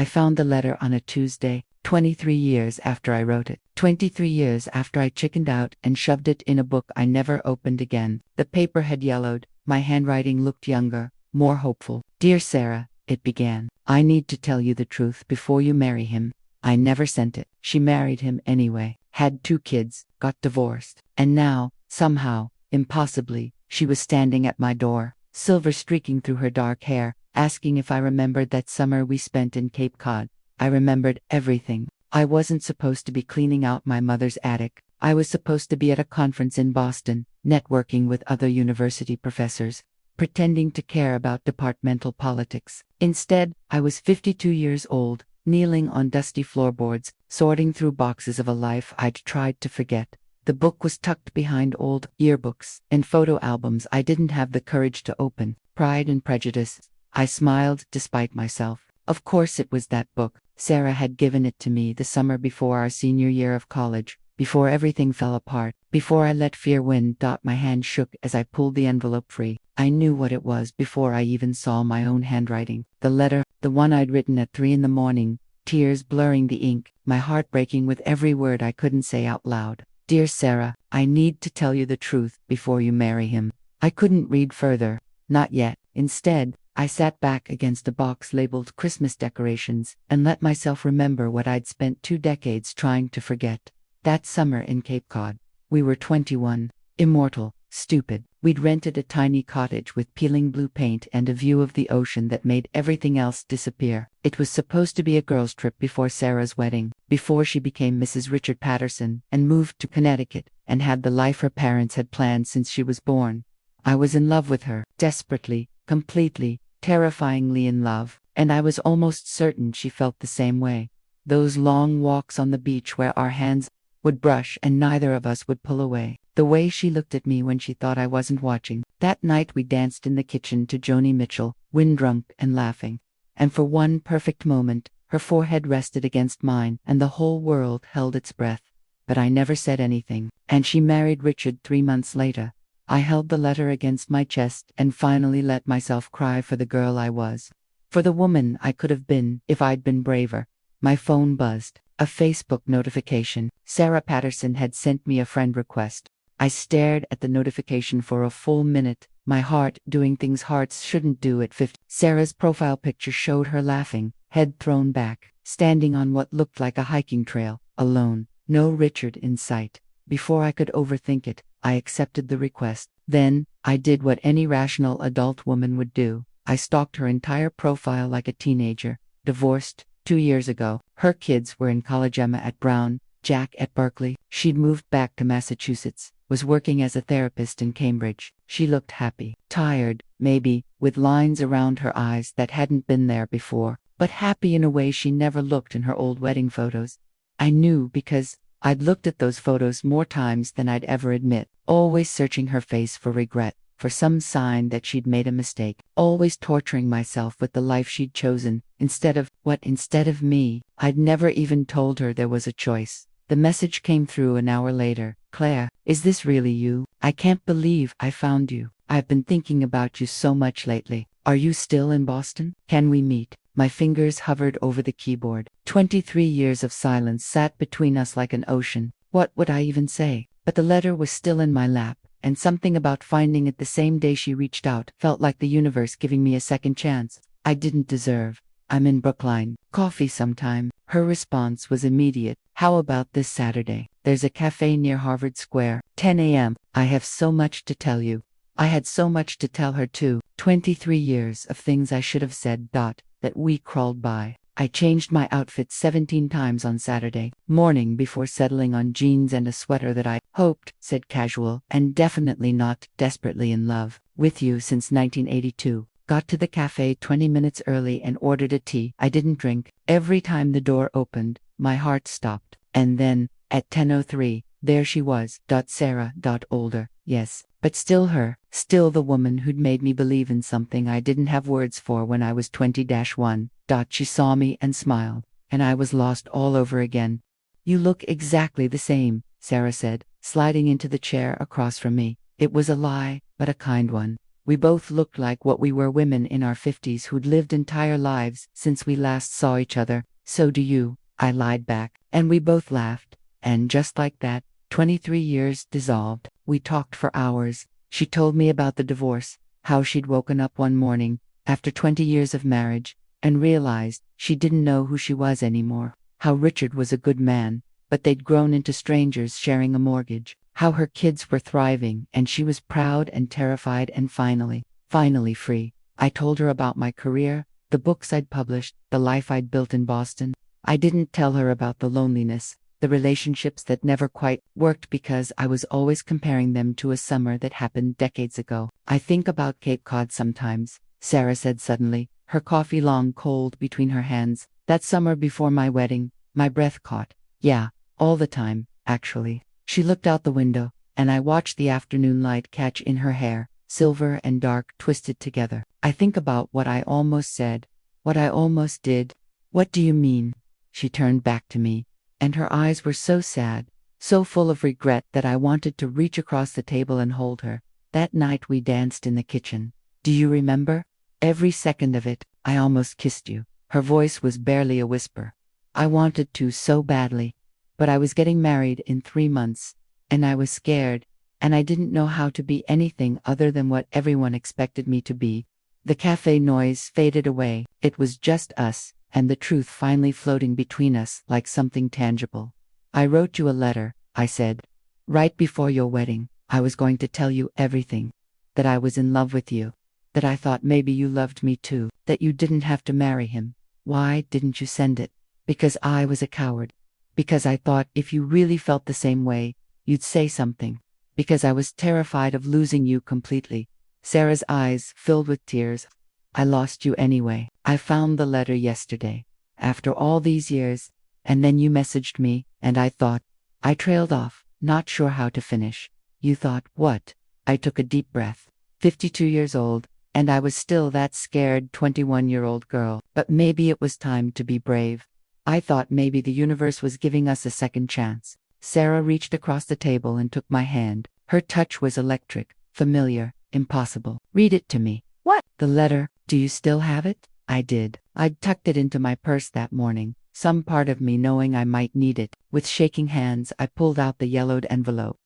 I found the letter on a Tuesday, 23 years after I wrote it. 23 years after I chickened out and shoved it in a book I never opened again. The paper had yellowed. My handwriting looked younger, more hopeful. Dear Sarah, it began. I need to tell you the truth before you marry him. I never sent it. She married him anyway, had 2 kids, got divorced, and now, somehow, impossibly, she was standing at my door, silver streaking through her dark hair, asking if I remembered that summer we spent in Cape Cod. I remembered everything. I wasn't supposed to be cleaning out my mother's attic. I was supposed to be at a conference in Boston, networking with other university professors, pretending to care about departmental politics. Instead, I was 52 years old, kneeling on dusty floorboards, sorting through boxes of a life I'd tried to forget. The book was tucked behind old yearbooks and photo albums I didn't have the courage to open. Pride and Prejudice. I smiled despite myself. Of course it was that book. Sarah had given it to me the summer before our senior year of college, before everything fell apart, before I let fear win. My hand shook as I pulled the envelope free. I knew what it was before I even saw my own handwriting. The letter, the one I'd written at 3 a.m, tears blurring the ink, my heart breaking with every word I couldn't say out loud. Dear Sarah, I need to tell you the truth before you marry him. I couldn't read further. Not yet. Instead, I sat back against a box labeled Christmas decorations and let myself remember what I'd spent 2 decades trying to forget. That summer in Cape Cod. We were 21, immortal, stupid. We'd rented a tiny cottage with peeling blue paint and a view of the ocean that made everything else disappear. It was supposed to be a girls' trip before Sarah's wedding, before she became Mrs. Richard Patterson and moved to Connecticut and had the life her parents had planned since she was born. I was in love with her, desperately, completely, terrifyingly in love, and I was almost certain she felt the same way. Those long walks on the beach where our hands would brush and neither of us would pull away. The way she looked at me when she thought I wasn't watching. That night we danced in the kitchen to Joni Mitchell, wind-drunk and laughing. And for one perfect moment, her forehead rested against mine and the whole world held its breath. But I never said anything. And she married Richard 3 months later. I held the letter against my chest and finally let myself cry for the girl I was. For the woman I could have been if I'd been braver. My phone buzzed. A Facebook notification. Sarah Patterson had sent me a friend request. I stared at the notification for a full minute, my heart doing things hearts shouldn't do at 50. Sarah's profile picture showed her laughing, head thrown back, standing on what looked like a hiking trail, alone, no Richard in sight. Before I could overthink it, I accepted the request. Then, I did what any rational adult woman would do. I stalked her entire profile like a teenager. Divorced 2 years ago. Her kids were in college, Emma at Brown, Jack at Berkeley. She'd moved back to Massachusetts, was working as a therapist in Cambridge. She looked happy, tired, maybe, with lines around her eyes that hadn't been there before, but happy in a way she never looked in her old wedding photos. I knew because I'd looked at those photos more times than I'd ever admit, always searching her face for regret, for some sign that she'd made a mistake, always torturing myself with the life she'd chosen, instead of me. I'd never even told her there was a choice. The message came through an hour later. Claire, is this really you? I can't believe I found you. I've been thinking about you so much lately. Are you still in Boston? Can we meet? My fingers hovered over the keyboard. 23 years of silence sat between us like an ocean. What would I even say? But the letter was still in my lap, and something about finding it the same day she reached out felt like the universe giving me a second chance I didn't deserve. I'm in Brookline. Coffee sometime. Her response was immediate. How about this Saturday? There's a cafe near Harvard Square. 10 a.m. I have so much to tell you. I had so much to tell her too. 23 years of things I should have said. That we crawled by. I changed my outfit 17 times on Saturday morning before settling on jeans and a sweater that I hoped said casual and definitely not desperately in love with you since 1982. Got to the cafe 20 minutes early and ordered a tea I didn't drink. Every time the door opened, my heart stopped. And then, at 10:03, there she was. Sarah. Older, yes, but still her, still the woman who'd made me believe in something I didn't have words for when I was 20-1. She saw me and smiled, and I was lost all over again. You look exactly the same, Sarah said, sliding into the chair across from me. It was a lie, but a kind one. We both looked like what we were, women in our 50s who'd lived entire lives since we last saw each other. So do you, I lied back, and we both laughed. And just like that, 23 years dissolved. We talked for hours. She told me about the divorce, how she'd woken up one morning, after 20 years of marriage, and realized she didn't know who she was anymore. How Richard was a good man, but they'd grown into strangers sharing a mortgage. How her kids were thriving, and she was proud and terrified and finally free. I told her about my career, the books I'd published, the life I'd built in Boston. I didn't tell her about the loneliness, the relationships that never quite worked because I was always comparing them to a summer that happened decades ago. I think about Cape Cod sometimes, Sarah said suddenly, her coffee long cold between her hands. That summer before my wedding, my breath caught. Yeah, all the time, actually. She looked out the window, and I watched the afternoon light catch in her hair, silver and dark twisted together. I think about what I almost said, what I almost did. What do you mean? She turned back to me, and her eyes were so sad, so full of regret that I wanted to reach across the table and hold her. That night we danced in the kitchen. Do you remember? Every second of it. I almost kissed you. Her voice was barely a whisper. I wanted to so badly. But I was getting married in 3 months, and I was scared, and I didn't know how to be anything other than what everyone expected me to be. The cafe noise faded away. It was just us, and the truth finally floating between us like something tangible. I wrote you a letter, I said. Right before your wedding, I was going to tell you everything. That I was in love with you. That I thought maybe you loved me too. That you didn't have to marry him. Why didn't you send it? Because I was a coward. Because I thought if you really felt the same way, you'd say something. Because I was terrified of losing you completely. Sarah's eyes filled with tears. I lost you anyway. I found the letter yesterday, after all these years, and then you messaged me, and I thought. I trailed off, not sure how to finish. You thought, what? I took a deep breath. 52 years old, and I was still that scared 21-year-old girl. But maybe it was time to be brave. I thought maybe the universe was giving us a second chance. Sarah reached across the table and took my hand. Her touch was electric, familiar, impossible. Read it to me. What? The letter. Do you still have it? I did. I'd tucked it into my purse that morning, some part of me knowing I might need it. With shaking hands, I pulled out the yellowed envelope.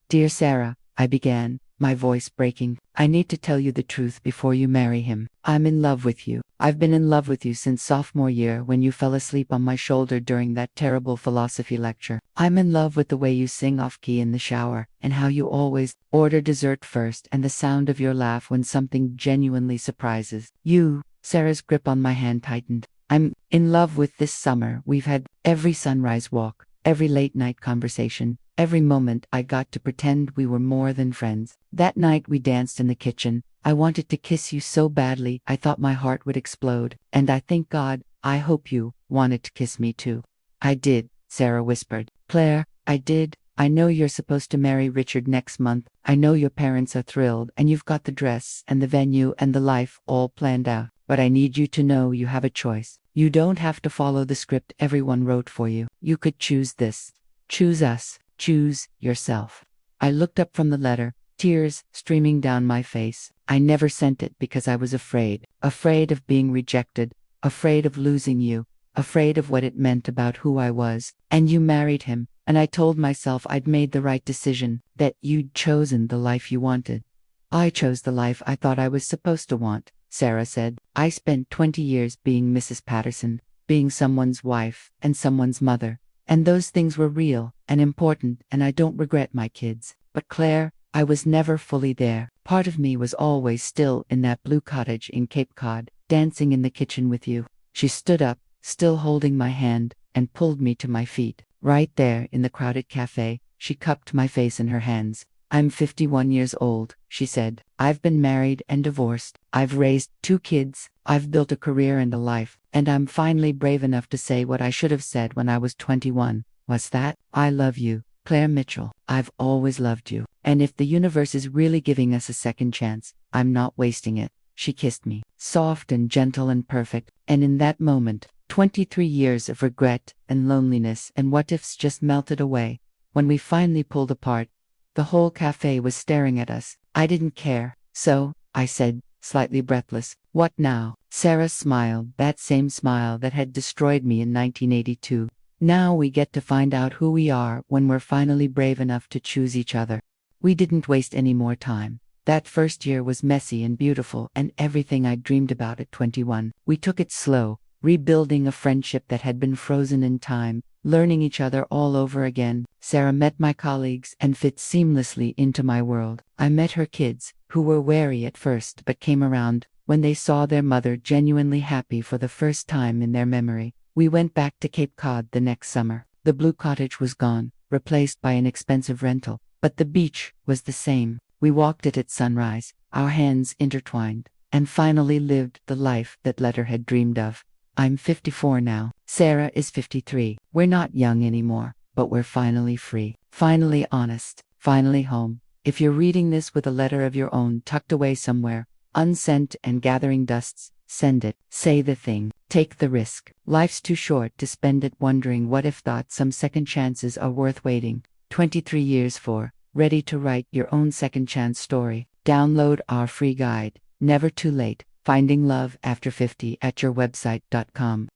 Dear Sarah, I began, my voice breaking. I need to tell you the truth before you marry him. I'm in love with you. I've been in love with you since sophomore year when you fell asleep on my shoulder during that terrible philosophy lecture. I'm in love with the way you sing off-key in the shower, and how you always order dessert first, and the sound of your laugh when something genuinely surprises you. Sarah's grip on my hand tightened. I'm in love with this summer. We've had every sunrise walk, every late-night conversation, every moment I got to pretend we were more than friends. That night we danced in the kitchen. I wanted to kiss you so badly I thought my heart would explode. And I thank God, I hope you wanted to kiss me too. I did, Sarah whispered. Claire, I did. I know you're supposed to marry Richard next month. I know your parents are thrilled, and you've got the dress and the venue and the life all planned out. But I need you to know you have a choice. You don't have to follow the script everyone wrote for you. You could choose this. Choose us. Choose yourself. I looked up from the letter, tears streaming down my face. I never sent it because I was afraid of being rejected, afraid of losing you, afraid of what it meant about who I was. And you married him, and I told myself I'd made the right decision, that you'd chosen the life you wanted. I chose the life I thought I was supposed to want, Sarah said. I spent 20 years being Mrs. Patterson, being someone's wife and someone's mother. And those things were real and important, and I don't regret my kids. But Claire, I was never fully there. Part of me was always still in that blue cottage in Cape Cod, dancing in the kitchen with you. She stood up, still holding my hand, and pulled me to my feet. Right there in the crowded cafe, she cupped my face in her hands. I'm 51 years old, she said. I've been married and divorced. I've raised 2 kids. I've built a career and a life. And I'm finally brave enough to say what I should have said when I was 21. What's that? I love you, Claire Mitchell. I've always loved you. And if the universe is really giving us a second chance, I'm not wasting it. She kissed me, soft and gentle and perfect. And in that moment, 23 years of regret and loneliness and what-ifs just melted away. When we finally pulled apart, the whole cafe was staring at us. I didn't care. So, I said, slightly breathless. What now? Sarah smiled, that same smile that had destroyed me in 1982. Now we get to find out who we are when we're finally brave enough to choose each other. We didn't waste any more time. That first year was messy and beautiful and everything I dreamed about at 21. We took it slow, rebuilding a friendship that had been frozen in time, learning each other all over again. Sarah met my colleagues and fit seamlessly into my world. I met her kids, who were wary at first but came around when they saw their mother genuinely happy for the first time in their memory. We went back to Cape Cod the next summer. The blue cottage was gone, replaced by an expensive rental, but the beach was the same. We walked it at sunrise, our hands intertwined, and finally lived the life that Letter had dreamed of. I'm 54 now. Sarah is 53. We're not young anymore, but we're finally free, finally honest, finally home. If you're reading this with a letter of your own tucked away somewhere, unsent and gathering dusts, send it. Say the thing. Take the risk. Life's too short to spend it wondering what if. Thought some second chances are worth waiting 23 years for. Ready to write your own second chance story? Download our free guide, Never Too Late, Finding Love After 50 at yourwebsite.com.